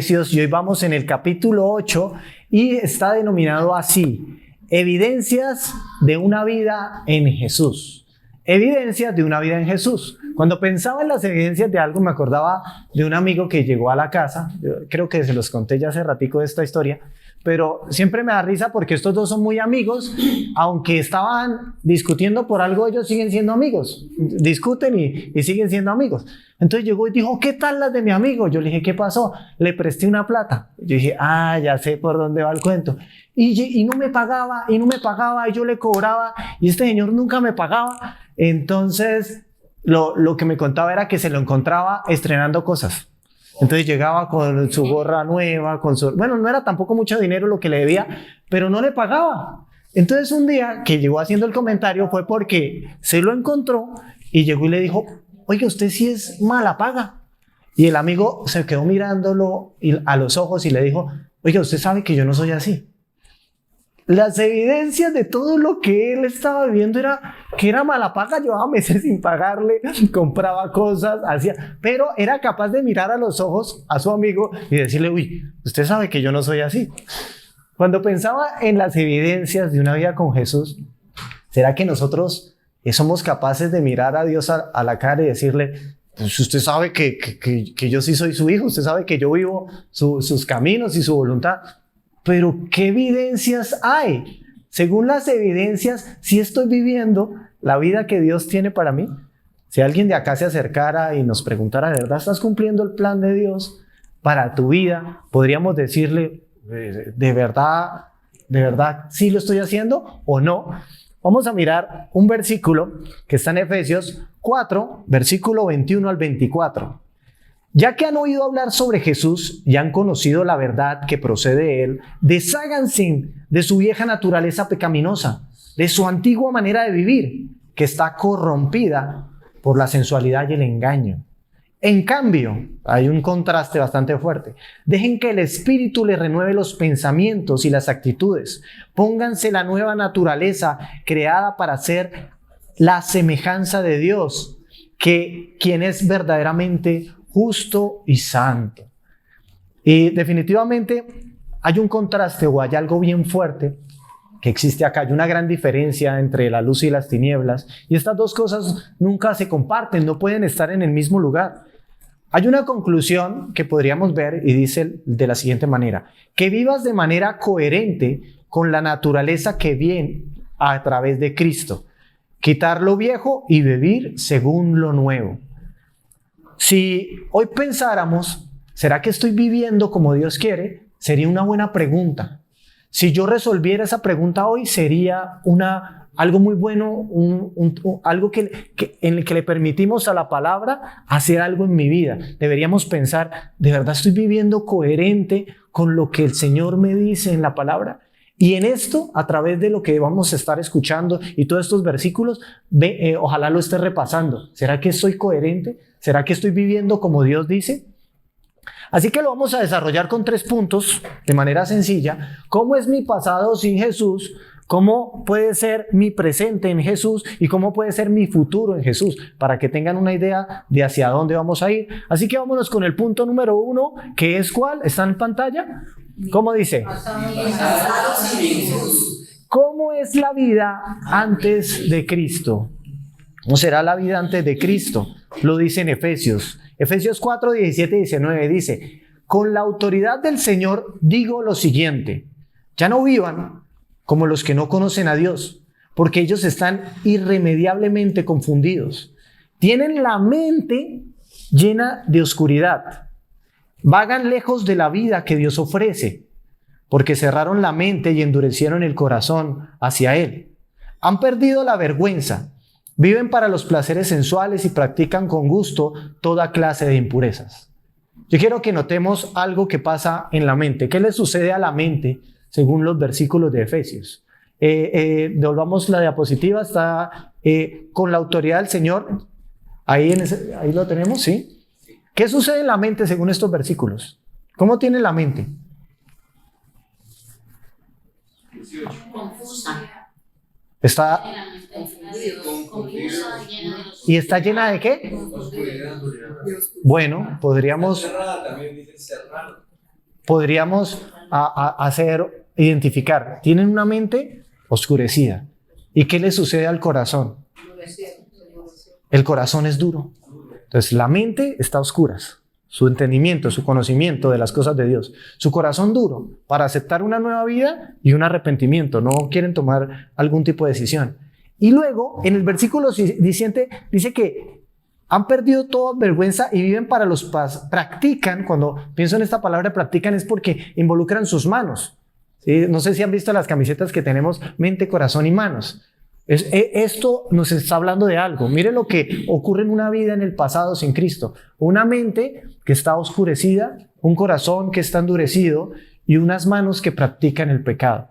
Efesios y hoy vamos en el capítulo 8 y está denominado así: evidencias de una vida en Jesús. Evidencias de una vida en Jesús. Cuando pensaba en las evidencias de algo me acordaba de un amigo que llegó a la casa. Yo creo que se los conté ya hace ratico de esta historia, pero siempre me da risa porque estos dos son muy amigos. Aunque estaban discutiendo por algo, ellos siguen siendo amigos. Discuten y siguen siendo amigos. Entonces llegó y dijo: ¿qué tal las de mi amigo? Yo le dije: ¿qué pasó? Le presté una plata. Yo dije: ya sé por dónde va el cuento. Y no me pagaba, y yo le cobraba, y este señor nunca me pagaba. Entonces lo que me contaba era que se lo encontraba estrenando cosas. Entonces llegaba con su gorra nueva, bueno, no era tampoco mucho dinero lo que le debía, pero no le pagaba. Entonces un día que llegó haciendo el comentario fue porque se lo encontró y llegó y le dijo: oiga, usted sí es mala paga. Y el amigo se quedó mirándolo a los ojos y le dijo: oiga, usted sabe que yo no soy así. Las evidencias de todo lo que él estaba viviendo era que era mala paga. Llevaba meses sin pagarle, compraba cosas, hacía, pero era capaz de mirar a los ojos a su amigo y decirle: uy, usted sabe que yo no soy así. Cuando pensaba en las evidencias de una vida con Jesús, ¿será que nosotros somos capaces de mirar a Dios a la cara y decirle: pues usted sabe que yo sí soy su hijo, usted sabe que yo vivo sus caminos y su voluntad? Pero ¿qué evidencias hay? Según las evidencias, si estoy viviendo la vida que Dios tiene para mí. Si alguien de acá se acercara y nos preguntara: ¿de verdad estás cumpliendo el plan de Dios para tu vida? Podríamos decirle: ¿de verdad sí lo estoy haciendo o no? Vamos a mirar un versículo que está en Efesios 4, versículo 21 al 24. Ya que han oído hablar sobre Jesús y han conocido la verdad que procede de él, desháganse de su vieja naturaleza pecaminosa, de su antigua manera de vivir, que está corrompida por la sensualidad y el engaño. En cambio, hay un contraste bastante fuerte. Dejen que el Espíritu les renueve los pensamientos y las actitudes. Pónganse la nueva naturaleza creada para ser la semejanza de Dios, quien es verdaderamente justo y santo. Y definitivamente hay un contraste, o hay algo bien fuerte que existe acá. Hay una gran diferencia entre la luz y las tinieblas, y estas dos cosas nunca se comparten, no pueden estar en el mismo lugar. Hay una conclusión que podríamos ver y dice de la siguiente manera: que vivas de manera coherente con la naturaleza que viene a través de Cristo, quitar lo viejo y vivir según lo nuevo. Si hoy pensáramos: ¿será que estoy viviendo como Dios quiere?, sería una buena pregunta. Si yo resolviera esa pregunta hoy, sería algo muy bueno, algo en el que le permitimos a la palabra hacer algo en mi vida. Deberíamos pensar: ¿de verdad estoy viviendo coherente con lo que el Señor me dice en la palabra? Y en esto, a través de lo que vamos a estar escuchando y todos estos versículos, ojalá lo esté repasando. ¿Será que soy coherente? ¿Será que estoy viviendo como Dios dice? Así que lo vamos a desarrollar con 3 puntos de manera sencilla. ¿Cómo es mi pasado sin Jesús? ¿Cómo puede ser mi presente en Jesús? ¿Y cómo puede ser mi futuro en Jesús? Para que tengan una idea de hacia dónde vamos a ir. Así que vámonos con el punto número 1, que es ¿cuál? ¿Está en pantalla? ¿Cómo dice? ¿Cómo es la vida antes de Cristo? ¿Cómo será la vida antes de Cristo? Lo dice en Efesios. Efesios 4, 17 y 19 dice: con la autoridad del Señor digo lo siguiente: ya no vivan como los que no conocen a Dios, porque ellos están irremediablemente confundidos. Tienen la mente llena de oscuridad. Vagan lejos de la vida que Dios ofrece, porque cerraron la mente y endurecieron el corazón hacia Él. Han perdido la vergüenza. Viven para los placeres sensuales y practican con gusto toda clase de impurezas. Yo quiero que notemos algo que pasa en la mente. ¿Qué le sucede a la mente según los versículos de Efesios? Devolvamos la diapositiva. Está con la autoridad del Señor. Ahí lo tenemos, ¿sí? ¿Qué sucede en la mente según estos versículos? ¿Cómo tiene la mente? Confusa. Está ¿Y está llena de qué? Bueno, podríamos... podríamos identificar. Tienen una mente oscurecida. ¿Y qué le sucede al corazón? El corazón es duro. Entonces la mente está a oscuras. Su entendimiento, su conocimiento de las cosas de Dios. Su corazón duro para aceptar una nueva vida y un arrepentimiento. No quieren tomar algún tipo de decisión. Y luego, en el versículo siguiente, dice que han perdido toda vergüenza y viven para los practican. Cuando pienso en esta palabra practican es porque involucran sus manos. ¿Sí? No sé si han visto las camisetas que tenemos mente, corazón y manos. Esto nos está hablando de algo. Mire lo que ocurre en una vida en el pasado sin Cristo. Una mente que está oscurecida, un corazón que está endurecido y unas manos que practican el pecado.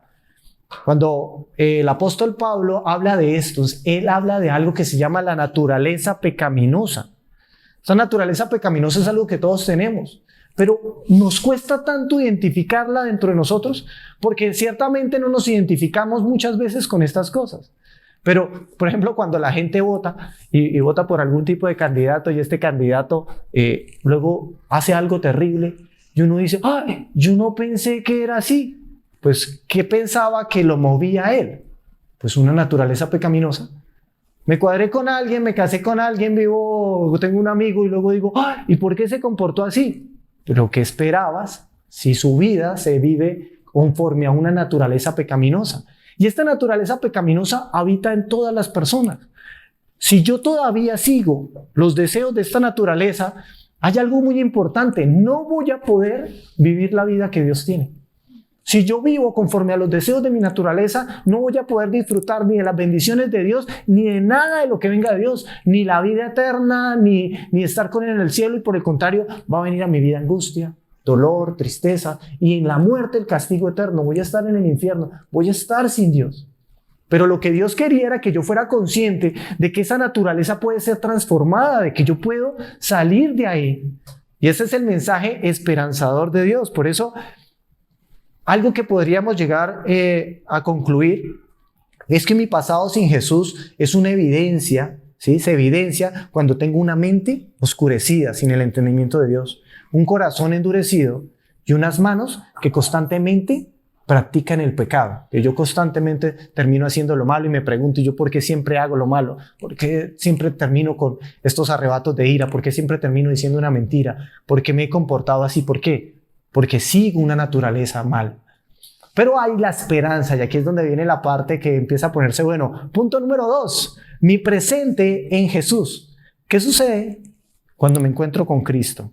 Cuando el apóstol Pablo habla de estos, él habla de algo que se llama la naturaleza pecaminosa. Esta naturaleza pecaminosa es algo que todos tenemos, pero nos cuesta tanto identificarla dentro de nosotros porque ciertamente no nos identificamos muchas veces con estas cosas. Pero, por ejemplo, cuando la gente vota y vota por algún tipo de candidato y este candidato luego hace algo terrible y uno dice, ¡ay! Yo no pensé que era así. Pues, ¿qué pensaba que lo movía a él? Pues una naturaleza pecaminosa. Me cuadré con alguien, me casé con alguien, tengo un amigo y luego digo, ¡ay! ¿Y por qué se comportó así? Pero ¿qué esperabas si su vida se vive conforme a una naturaleza pecaminosa? Y esta naturaleza pecaminosa habita en todas las personas. Si yo todavía sigo los deseos de esta naturaleza, hay algo muy importante. No voy a poder vivir la vida que Dios tiene. Si yo vivo conforme a los deseos de mi naturaleza, no voy a poder disfrutar ni de las bendiciones de Dios, ni de nada de lo que venga de Dios, ni la vida eterna, ni estar con Él en el cielo. Y por el contrario, va a venir a mi vida angustia, dolor, tristeza y en la muerte el castigo eterno. Voy a estar en el infierno, voy a estar sin Dios. Pero lo que Dios quería era que yo fuera consciente de que esa naturaleza puede ser transformada, de que yo puedo salir de ahí. Y ese es el mensaje esperanzador de Dios. Por eso, algo que podríamos llegar a concluir es que mi pasado sin Jesús es una evidencia, ¿sí? Se evidencia cuando tengo una mente oscurecida, sin el entendimiento de Dios, un corazón endurecido y unas manos que constantemente practican el pecado. Que yo constantemente termino haciendo lo malo y me pregunto, ¿y yo por qué siempre hago lo malo? ¿Por qué siempre termino con estos arrebatos de ira? ¿Por qué siempre termino diciendo una mentira? ¿Por qué me he comportado así? ¿Por qué? Porque sigo una naturaleza mal. Pero hay la esperanza, y aquí es donde viene la parte que empieza a ponerse bueno. Punto número 2, mi presente en Jesús. ¿Qué sucede cuando me encuentro con Cristo?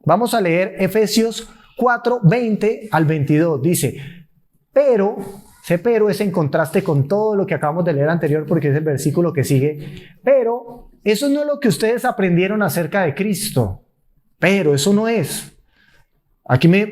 Vamos a leer Efesios 4, 20 al 22. Dice, pero es en contraste con todo lo que acabamos de leer anterior porque es el versículo que sigue. Pero eso no es lo que ustedes aprendieron acerca de Cristo. Pero eso no es. Aquí me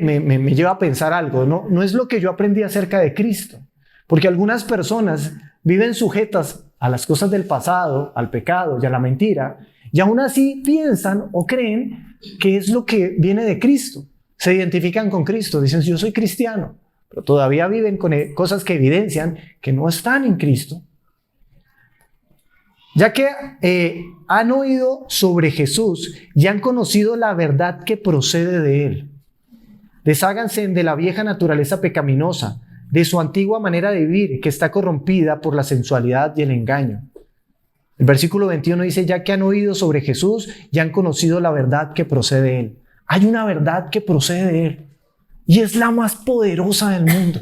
lleva a pensar algo. No es lo que yo aprendí acerca de Cristo. Porque algunas personas viven sujetas a las cosas del pasado, al pecado y a la mentira. Y aún así piensan o creen que es lo que viene de Cristo. Se identifican con Cristo, dicen yo soy cristiano, pero todavía viven con cosas que evidencian que no están en Cristo. Ya que han oído sobre Jesús y han conocido la verdad que procede de Él. Desháganse de la vieja naturaleza pecaminosa, de su antigua manera de vivir que está corrompida por la sensualidad y el engaño. El versículo 21 dice, ya que han oído sobre Jesús y han conocido la verdad que procede de Él. Hay una verdad que procede de Él y es la más poderosa del mundo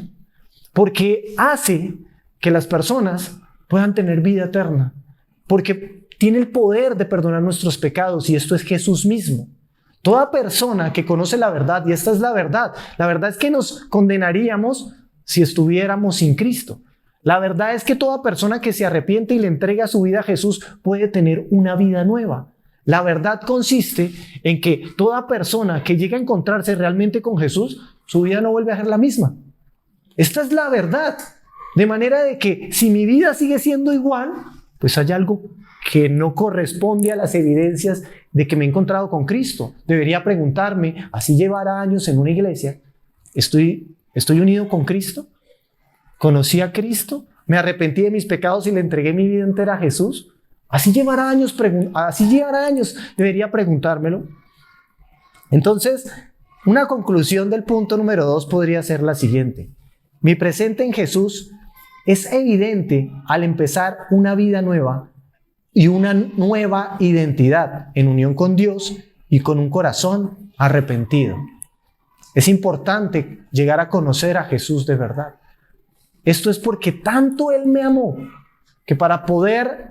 porque hace que las personas puedan tener vida eterna, porque tiene el poder de perdonar nuestros pecados y esto es Jesús mismo. Toda persona que conoce la verdad, y esta es la verdad es que nos condenaríamos si estuviéramos sin Cristo. La verdad es que toda persona que se arrepiente y le entrega su vida a Jesús puede tener una vida nueva. La verdad consiste en que toda persona que llega a encontrarse realmente con Jesús, su vida no vuelve a ser la misma. Esta es la verdad. De manera de que si mi vida sigue siendo igual, pues hay algo que no corresponde a las evidencias de que me he encontrado con Cristo. Debería preguntarme, así llevará años en una iglesia, ¿estoy unido con Cristo? ¿Conocí a Cristo? ¿Me arrepentí de mis pecados y le entregué mi vida entera a Jesús? Así llevará años, debería preguntármelo. Entonces, Una conclusión del punto número 2 podría ser la siguiente. Mi presente en Jesús es evidente al empezar una vida nueva y una nueva identidad en unión con Dios y con un corazón arrepentido. Es importante llegar a conocer a Jesús de verdad. Esto es porque tanto Él me amó que para poder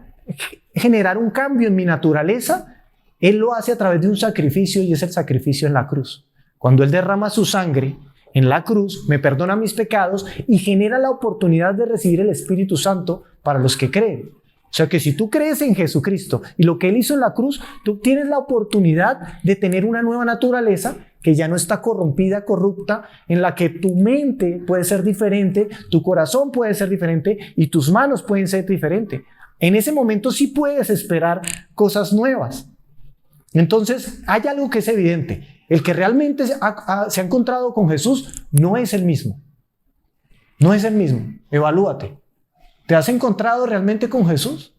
generar un cambio en mi naturaleza, Él lo hace a través de un sacrificio, y es el sacrificio en la cruz. Cuando Él derrama su sangre en la cruz, me perdona mis pecados y genera la oportunidad de recibir el Espíritu Santo para los que creen. O sea que si tú crees en Jesucristo y lo que Él hizo en la cruz, tú tienes la oportunidad de tener una nueva naturaleza que ya no está corrompida, corrupta, en la que tu mente puede ser diferente, tu corazón puede ser diferente y tus manos pueden ser diferentes. En ese momento sí puedes esperar cosas nuevas. Entonces, hay algo que es evidente. El que realmente se ha encontrado con Jesús no es el mismo. No es el mismo. Evalúate. ¿Te has encontrado realmente con Jesús?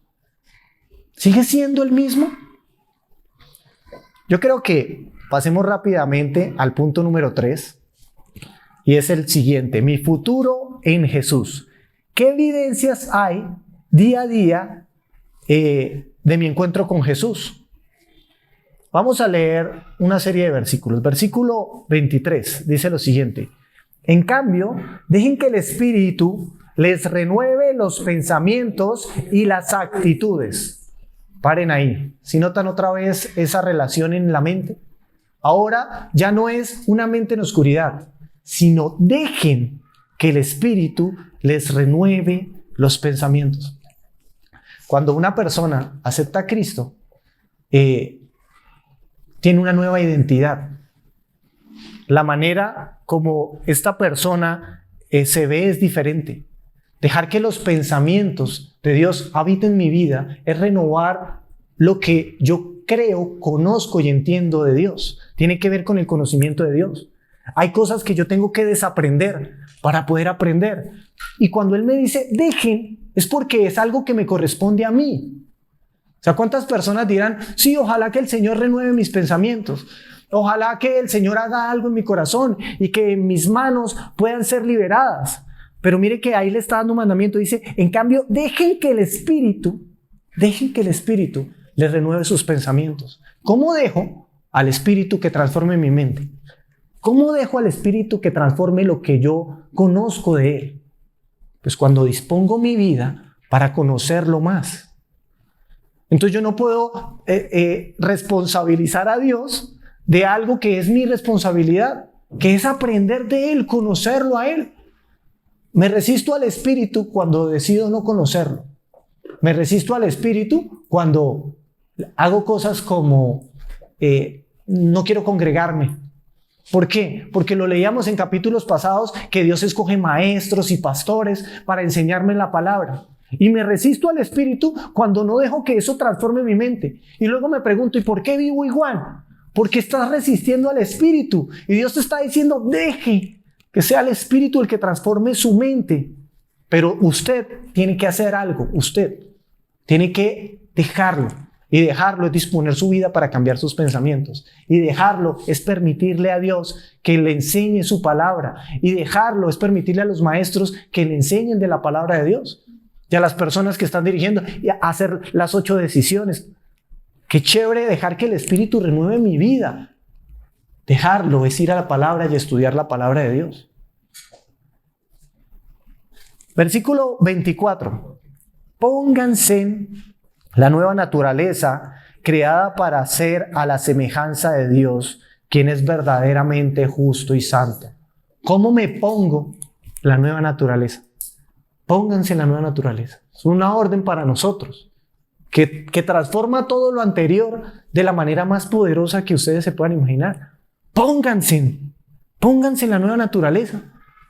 ¿Sigue siendo el mismo? Yo creo que pasemos rápidamente al punto número 3. Y es el siguiente. Mi futuro en Jesús. ¿Qué evidencias hay día a día de mi encuentro con Jesús? Vamos a leer una serie de versículos. Versículo 23 dice lo siguiente. En cambio, dejen que el Espíritu les renueve los pensamientos y las actitudes. Paren ahí. ¿Sí notan otra vez esa relación en la mente? Ahora ya no es una mente en oscuridad, sino dejen que el Espíritu les renueve los pensamientos. Cuando una persona acepta a Cristo, tiene una nueva identidad. La manera como esta persona se ve es diferente. Dejar que los pensamientos de Dios habiten mi vida es renovar lo que yo creo, conozco y entiendo de Dios. Tiene que ver con el conocimiento de Dios. Hay cosas que yo tengo que desaprender para poder aprender. Y cuando Él me dice, dejen, es porque es algo que me corresponde a mí. O sea, ¿cuántas personas dirán, sí, ojalá que el Señor renueve mis pensamientos? Ojalá que el Señor haga algo en mi corazón y que mis manos puedan ser liberadas. Pero mire que ahí le está dando un mandamiento. Dice, en cambio, dejen que el Espíritu les renueve sus pensamientos. ¿Cómo dejo al Espíritu que transforme mi mente? ¿Cómo dejo al Espíritu que transforme lo que yo conozco de Él? Pues cuando dispongo mi vida para conocerlo más. Entonces yo no puedo responsabilizar a Dios de algo que es mi responsabilidad, que es aprender de Él, conocerlo a Él. Me resisto al Espíritu cuando decido no conocerlo. Me resisto al Espíritu cuando hago cosas como no quiero congregarme. ¿Por qué? Porque lo leíamos en capítulos pasados que Dios escoge maestros y pastores para enseñarme la palabra. Y me resisto al Espíritu cuando no dejo que eso transforme mi mente. Y luego me pregunto, ¿y por qué vivo igual? Porque estás resistiendo al Espíritu. Y Dios te está diciendo, deje que sea el Espíritu el que transforme su mente. Pero usted tiene que hacer algo. Usted tiene que dejarlo. Y dejarlo es disponer su vida para cambiar sus pensamientos. Y dejarlo es permitirle a Dios que le enseñe su palabra. Y dejarlo es permitirle a los maestros que le enseñen de la palabra de Dios. Y a las personas que están dirigiendo y a hacer las 8 decisiones. Qué chévere dejar que el Espíritu renueve mi vida. Dejarlo es ir a la palabra y estudiar la palabra de Dios. Versículo 24. Pónganse la nueva naturaleza creada para ser a la semejanza de Dios, quien es verdaderamente justo y santo. ¿Cómo me pongo la nueva naturaleza? Pónganse la nueva naturaleza. Es una orden para nosotros que transforma todo lo anterior de la manera más poderosa que ustedes se puedan imaginar. Pónganse la nueva naturaleza.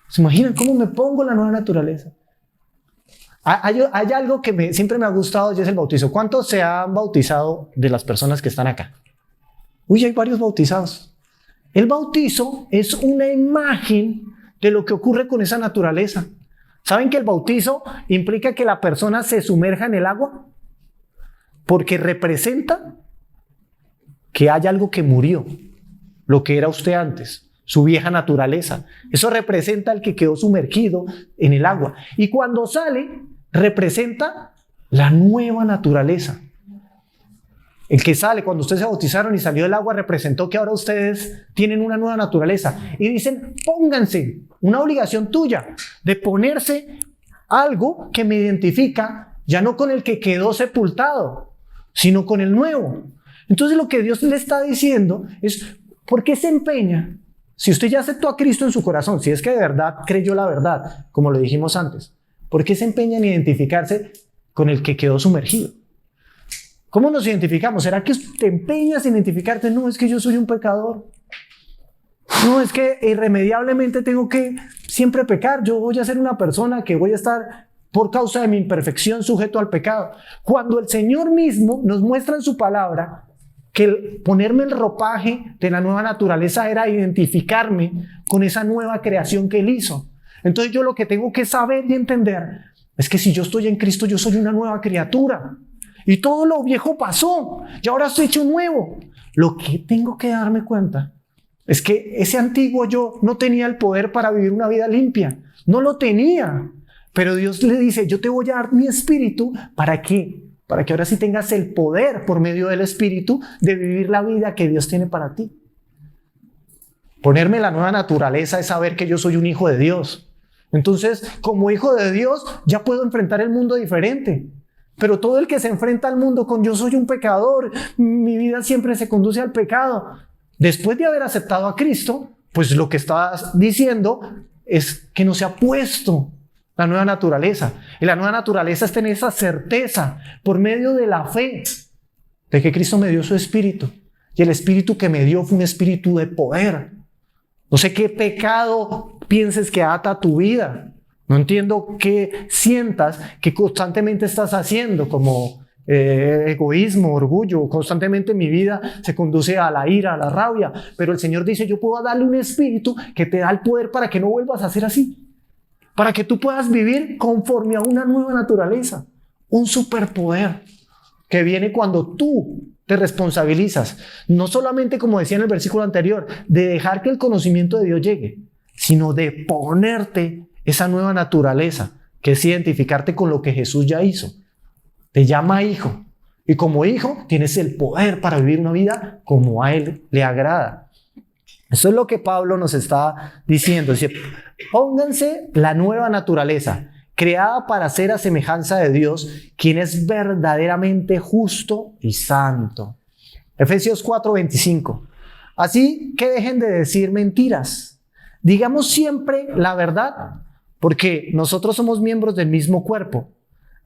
¿Se imaginan cómo me pongo la nueva naturaleza? Hay algo que siempre me ha gustado y es el bautizo. ¿Cuántos se han bautizado de las personas que están acá? Uy, hay varios bautizados. El bautizo es una imagen de lo que ocurre con esa naturaleza. ¿Saben que el bautizo implica que la persona se sumerja en el agua? Porque representa que hay algo que murió, lo que era usted antes. su vieja naturaleza. Eso representa al que quedó sumergido en el agua. Y cuando sale, representa la nueva naturaleza. El que sale, cuando ustedes se bautizaron y salió del agua, representó que ahora ustedes tienen una nueva naturaleza. Y dicen, pónganse, una obligación tuya de ponerse algo que me identifica, ya no con el que quedó sepultado, sino con el nuevo. Entonces lo que Dios le está diciendo es, ¿por qué se empeña? Si usted ya aceptó a Cristo en su corazón, si es que de verdad creyó la verdad, como lo dijimos antes, ¿por qué se empeña en identificarse con el que quedó sumergido? ¿Cómo nos identificamos? ¿Será que te empeñas en identificarte? No, es que yo soy un pecador. No, es que irremediablemente tengo que siempre pecar. Yo voy a ser una persona que voy a estar por causa de mi imperfección sujeto al pecado. Cuando el Señor mismo nos muestra en su palabra que ponerme el ropaje de la nueva naturaleza era identificarme con esa nueva creación que Él hizo. Entonces yo lo que tengo que saber y entender es que si yo estoy en Cristo, yo soy una nueva criatura. Y todo lo viejo pasó, y ahora estoy hecho nuevo. Lo que tengo que darme cuenta es que ese antiguo yo no tenía el poder para vivir una vida limpia. No lo tenía. Pero Dios le dice, yo te voy a dar mi espíritu. ¿Para qué? Para que ahora sí tengas el poder por medio del espíritu de vivir la vida que Dios tiene para ti. Ponerme la nueva naturaleza es saber que yo soy un hijo de Dios. Entonces, como hijo de Dios, ya puedo enfrentar el mundo diferente. Pero todo el que se enfrenta al mundo con yo soy un pecador, mi vida siempre se conduce al pecado. Después de haber aceptado a Cristo, pues lo que estás diciendo es que no se ha puesto la nueva naturaleza. Y la nueva naturaleza es tener esa certeza por medio de la fe de que Cristo me dio su espíritu. Y el espíritu que me dio fue un espíritu de poder. No sé qué pecado pienses que ata tu vida. No entiendo qué sientas que constantemente estás haciendo, como egoísmo, orgullo. Constantemente mi vida se conduce a la ira, a la rabia. Pero el Señor dice, yo puedo darle un espíritu que te da el poder para que no vuelvas a ser así. Para que tú puedas vivir conforme a una nueva naturaleza. Un superpoder que viene cuando tú te responsabilizas. No solamente, como decía en el versículo anterior, de dejar que el conocimiento de Dios llegue, sino de ponerte esa nueva naturaleza, que es identificarte con lo que Jesús ya hizo. Te llama hijo. Y como hijo tienes el poder para vivir una vida como a Él le agrada. Eso es lo que Pablo nos está diciendo. Dice, pónganse la nueva naturaleza, creada para ser a semejanza de Dios, quien es verdaderamente justo y santo. Efesios 4:25. Así que dejen de decir mentiras. Digamos siempre la verdad, porque nosotros somos miembros del mismo cuerpo.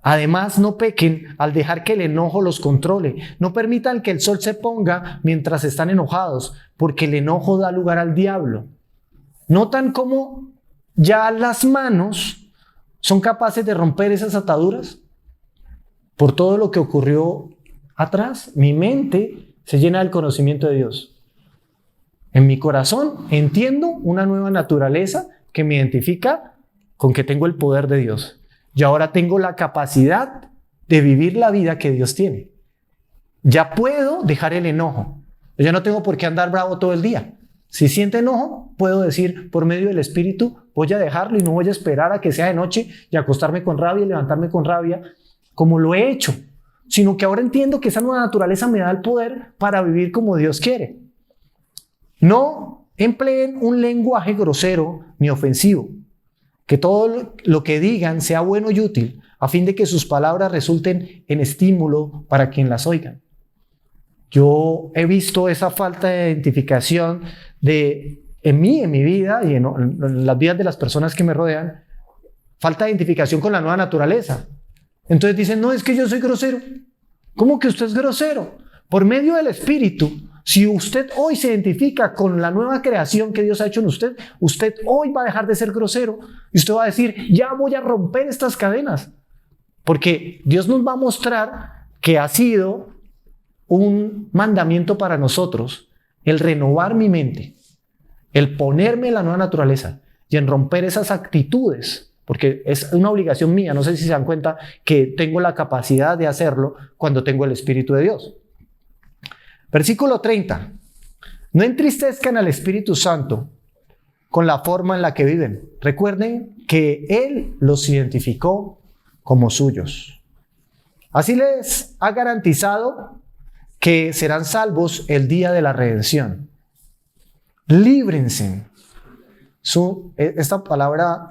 Además, no pequen al dejar que el enojo los controle. No permitan que el sol se ponga mientras están enojados, porque el enojo da lugar al diablo. ¿Notan cómo ya las manos son capaces de romper esas ataduras? Por todo lo que ocurrió atrás, mi mente se llena del conocimiento de Dios. En mi corazón entiendo una nueva naturaleza que me identifica con que tengo el poder de Dios. Y ahora tengo la capacidad de vivir la vida que Dios tiene. Ya puedo dejar el enojo. Yo ya no tengo por qué andar bravo todo el día. Si siento enojo, puedo decir por medio del Espíritu, voy a dejarlo y no voy a esperar a que sea de noche y acostarme con rabia y levantarme con rabia, como lo he hecho. Sino que ahora entiendo que esa nueva naturaleza me da el poder para vivir como Dios quiere. No empleen un lenguaje grosero ni ofensivo. Que todo lo que digan sea bueno y útil, a fin de que sus palabras resulten en estímulo para quien las oigan. Yo he visto esa falta de identificación en mi vida y en las vidas de las personas que me rodean, falta de identificación con la nueva naturaleza. Entonces dicen, no, es que yo soy grosero. ¿Cómo que usted es grosero? Por medio del Espíritu. Si usted hoy se identifica con la nueva creación que Dios ha hecho en usted, usted hoy va a dejar de ser grosero y usted va a decir, ya voy a romper estas cadenas. Porque Dios nos va a mostrar que ha sido un mandamiento para nosotros el renovar mi mente, el ponerme en la nueva naturaleza y en romper esas actitudes, porque es una obligación mía. No sé si se dan cuenta que tengo la capacidad de hacerlo cuando tengo el Espíritu de Dios. Versículo 30. No entristezcan al Espíritu Santo, con la forma en la que viven. Recuerden que Él los identificó como suyos. Así les ha garantizado que serán salvos el día de la redención. Líbrense. Esta palabra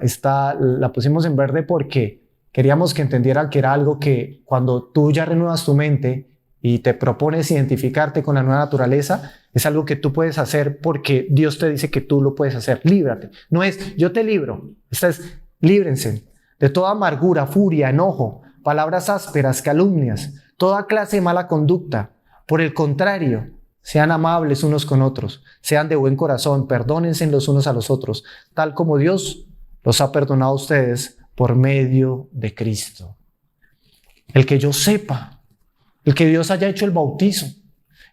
la pusimos en verde porque queríamos que entendieran que era algo que cuando tú ya renuevas tu mente y te propones identificarte con la nueva naturaleza, es algo que tú puedes hacer porque Dios te dice que tú lo puedes hacer. Líbrate. No es yo te libro. Esta es líbrense de toda amargura, furia, enojo, palabras ásperas, calumnias, toda clase de mala conducta. Por el contrario, sean amables unos con otros, sean de buen corazón, perdónense los unos a los otros, tal como Dios los ha perdonado a ustedes por medio de Cristo. El que yo sepa, el que Dios haya hecho el bautizo,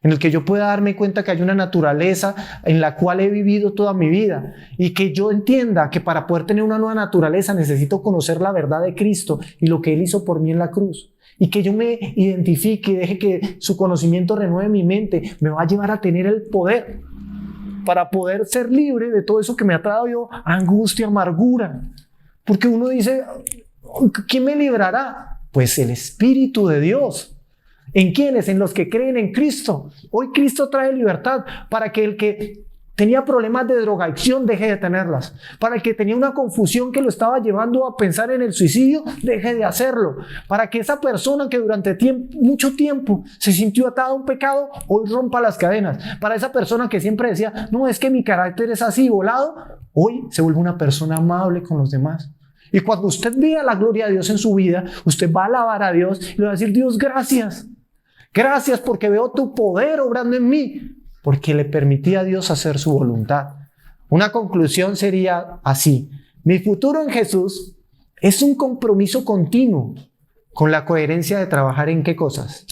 en el que yo pueda darme cuenta que hay una naturaleza en la cual he vivido toda mi vida y que yo entienda que para poder tener una nueva naturaleza necesito conocer la verdad de Cristo y lo que Él hizo por mí en la cruz. Y que yo me identifique y deje que su conocimiento renueve mi mente, me va a llevar a tener el poder para poder ser libre de todo eso que me ha traído angustia, amargura. Porque uno dice, ¿quién me librará? Pues el Espíritu de Dios. ¿En quiénes? En los que creen en Cristo. Hoy Cristo trae libertad para que el que tenía problemas de drogadicción deje de tenerlas. Para el que tenía una confusión que lo estaba llevando a pensar en el suicidio, deje de hacerlo. Para que esa persona que durante mucho tiempo se sintió atada a un pecado, hoy rompa las cadenas. Para esa persona que siempre decía, no, es que mi carácter es así, volado, hoy se vuelve una persona amable con los demás. Y cuando usted vea la gloria de Dios en su vida, usted va a alabar a Dios y le va a decir, Dios, gracias. Gracias porque veo tu poder obrando en mí. Porque le permití a Dios hacer su voluntad. Una conclusión sería así. Mi futuro en Jesús es un compromiso continuo con la coherencia de trabajar en qué cosas.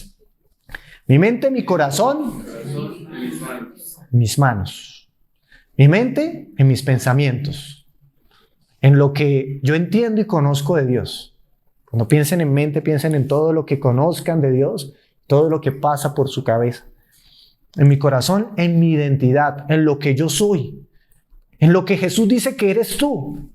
Mi mente, mi corazón, mis manos. Mi mente en mis pensamientos. En lo que yo entiendo y conozco de Dios. Cuando piensen en mente, piensen en todo lo que conozcan de Dios, todo lo que pasa por su cabeza. En mi corazón, en mi identidad, en lo que yo soy, en lo que Jesús dice que eres tú.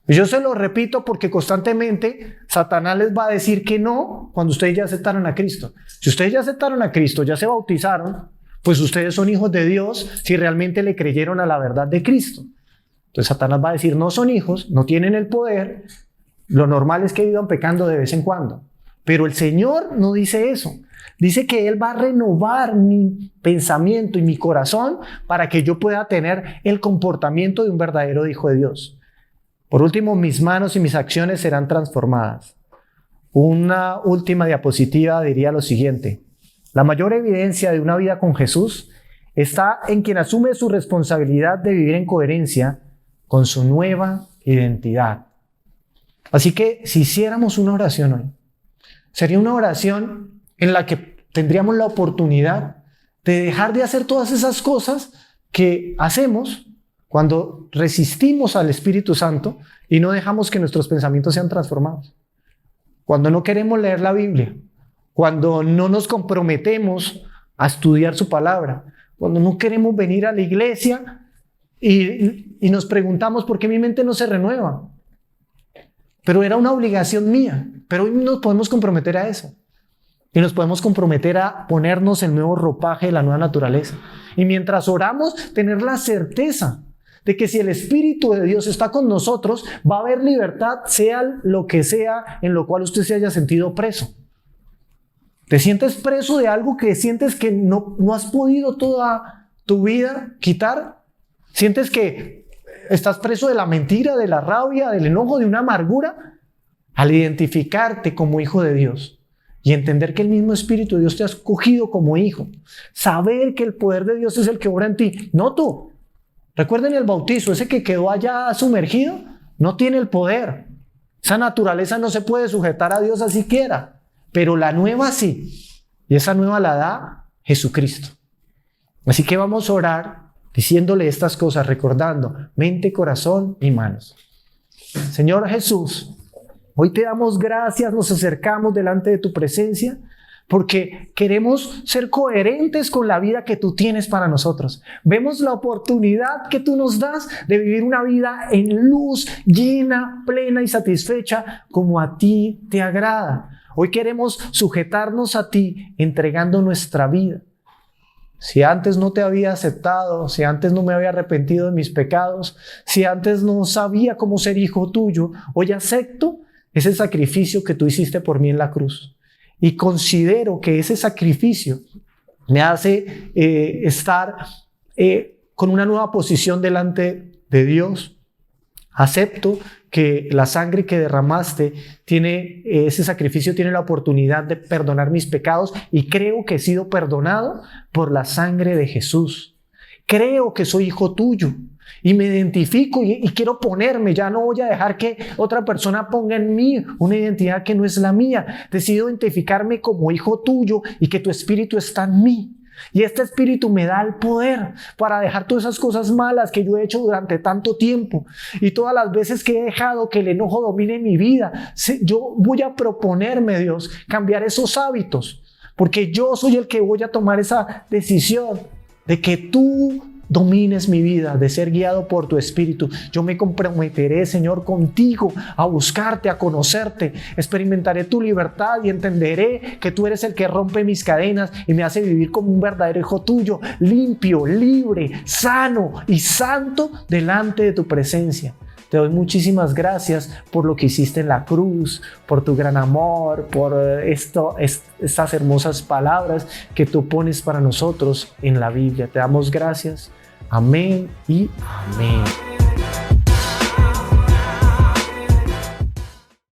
Y yo se lo repito porque constantemente Satanás les va a decir que no cuando ustedes ya aceptaron a Cristo. Si ustedes ya aceptaron a Cristo, ya se bautizaron, pues ustedes son hijos de Dios si realmente le creyeron a la verdad de Cristo. Entonces Satanás va a decir, no son hijos, no tienen el poder, lo normal es que vivan pecando de vez en cuando. Pero el Señor no dice eso. Dice que Él va a renovar mi pensamiento y mi corazón para que yo pueda tener el comportamiento de un verdadero hijo de Dios. Por último, mis manos y mis acciones serán transformadas. Una última diapositiva diría lo siguiente. La mayor evidencia de una vida con Jesús está en quien asume su responsabilidad de vivir en coherencia con su nueva identidad. Así que si hiciéramos una oración hoy, sería una oración en la que tendríamos la oportunidad de dejar de hacer todas esas cosas que hacemos cuando resistimos al Espíritu Santo y no dejamos que nuestros pensamientos sean transformados. Cuando no queremos leer la Biblia, cuando no nos comprometemos a estudiar su palabra, cuando no queremos venir a la iglesia y nos preguntamos por qué mi mente no se renueva. Pero era una obligación mía, pero hoy nos podemos comprometer a eso. Y nos podemos comprometer a ponernos el nuevo ropaje de la nueva naturaleza. Y mientras oramos, tener la certeza de que si el Espíritu de Dios está con nosotros, va a haber libertad, sea lo que sea en lo cual usted se haya sentido preso. ¿Te sientes preso de algo que sientes que no has podido toda tu vida quitar? ¿Sientes que estás preso de la mentira, de la rabia, del enojo, de una amargura? Al identificarte como hijo de Dios y entender que el mismo Espíritu de Dios te ha escogido como hijo, saber que el poder de Dios es el que obra en ti, no tú. Recuerden el bautizo, ese que quedó allá sumergido no tiene el poder. Esa naturaleza no se puede sujetar a Dios así quiera, pero la nueva sí, y esa nueva la da Jesucristo. Así que vamos a orar diciéndole estas cosas, recordando mente, corazón y manos. Señor Jesús, hoy te damos gracias, nos acercamos delante de tu presencia porque queremos ser coherentes con la vida que tú tienes para nosotros. Vemos la oportunidad que tú nos das de vivir una vida en luz, llena, plena y satisfecha como a ti te agrada. Hoy queremos sujetarnos a ti entregando nuestra vida. Si antes no te había aceptado, si antes no me había arrepentido de mis pecados, si antes no sabía cómo ser hijo tuyo, hoy acepto ese sacrificio que tú hiciste por mí en la cruz. Y considero que ese sacrificio me hace estar con una nueva posición delante de Dios. Acepto que la sangre que derramaste ese sacrificio tiene la oportunidad de perdonar mis pecados y creo que he sido perdonado por la sangre de Jesús. Creo que soy hijo tuyo y me identifico y quiero ponerme, ya no voy a dejar que otra persona ponga en mí una identidad que no es la mía. Decido identificarme como hijo tuyo y que tu espíritu está en mí. Y este espíritu me da el poder para dejar todas esas cosas malas que yo he hecho durante tanto tiempo. Y todas las veces que he dejado que el enojo domine mi vida, yo voy a proponerme, Dios, cambiar esos hábitos. Porque yo soy el que voy a tomar esa decisión de que tú domines mi vida, de ser guiado por tu espíritu. Yo me comprometeré, Señor, contigo a buscarte, a conocerte. Experimentaré tu libertad y entenderé que tú eres el que rompe mis cadenas y me hace vivir como un verdadero hijo tuyo, limpio, libre, sano y santo delante de tu presencia. Te doy muchísimas gracias por lo que hiciste en la cruz, por tu gran amor, por estas hermosas palabras que tú pones para nosotros en la Biblia. Te damos gracias. Amén y amén.